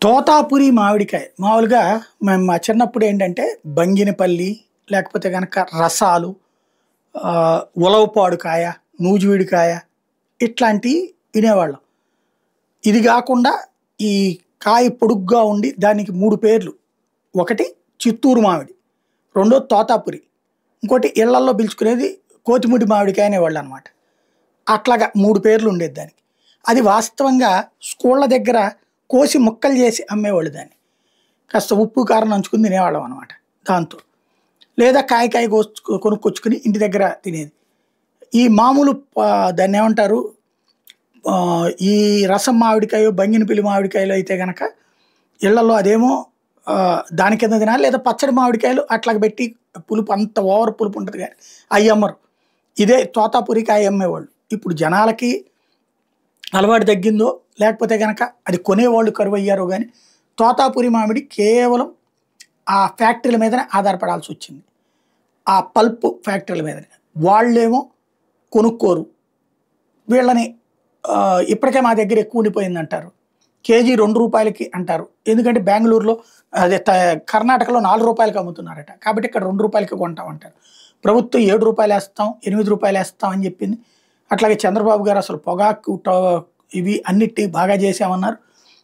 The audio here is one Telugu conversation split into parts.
తోతాపురి మామిడికాయ మామూలుగా మేము మా చిన్నప్పుడు ఏంటంటే బంగినపల్లి లేకపోతే గనక రసాలు ఉలవపాడుకాయ నూజివీడికాయ ఇట్లాంటివి వినేవాళ్ళం. ఇది కాకుండా ఈ కాయ పొడుగ్గా ఉండి దానికి మూడు పేర్లు. ఒకటి చిత్తూరు మామిడి, రెండో తోతాపురి, ఇంకోటి ఇళ్లల్లో పిలుచుకునేది కోతిముడి మామిడికాయ అనేవాళ్ళు అనమాట. అట్లాగా మూడు పేర్లు ఉండేది దానికి. అది వాస్తవంగా స్కూళ్ళ దగ్గర కోసి ముక్కలు చేసి అమ్మేవాళ్ళు దాన్ని. కాస్త ఉప్పు కారం నంచుకుని తినేవాళ్ళం అనమాట దాంతో. లేదా కాయ కాయ కొనుక్కొచ్చుకుని ఇంటి దగ్గర తినేది. ఈ మామూలు దాన్ని ఏమంటారు, ఈ రసం మామిడికాయ బంగినపల్లి మామిడికాయలు అయితే గనక ఇళ్లలో అదేమో దాని కింద తినాలి, లేదా పచ్చడి మామిడికాయలు అట్లాగ పెట్టి పులుపు అంత ఓవర్ పులుపు ఉంటుంది కానీ అవి అమ్మరు. ఇదే తోతాపురి కాయ అమ్మేవాళ్ళు. ఇప్పుడు జనాలకి అలవాటు తగ్గిందో లేకపోతే కనుక అది కొనేవాళ్ళు కరువయ్యారో కానీ తోతాపురి మామిడి కేవలం ఆ ఫ్యాక్టరీల మీదనే ఆధారపడాల్సి వచ్చింది. ఆ పల్ప్ ఫ్యాక్టరీల మీదనే వాళ్ళేమో కొనుక్కోరు. వీళ్ళని ఇప్పటికే మా దగ్గర ఎక్కువ ఉండిపోయింది అంటారు. కేజీ 2 రూపాయలకి అంటారు. ఎందుకంటే బెంగళూరులో అదే కర్ణాటకలో 4 రూపాయలకి అమ్ముతున్నారట, కాబట్టి ఇక్కడ 2 రూపాయలకి కొంటామంటారు. ప్రభుత్వం 7 రూపాయలు వేస్తాం 8 రూపాయలు వేస్తాం అని చెప్పింది. అట్లాగే చంద్రబాబు గారు అసలు పొగాకు ఇవి అన్నిటి బాగా చేసామన్నారు.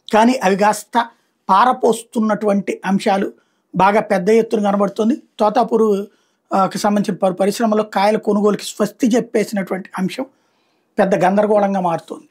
కానీ అవి కాస్త పారపోస్తున్నటువంటి అంశాలు బాగా పెద్ద ఎత్తున కనబడుతుంది. తోతాపూర్కి సంబంధించిన పరిశ్రమలో కాయల కొనుగోలుకి స్వస్తి చెప్పేసినటువంటి అంశం పెద్ద గందరగోళంగా మారుతుంది.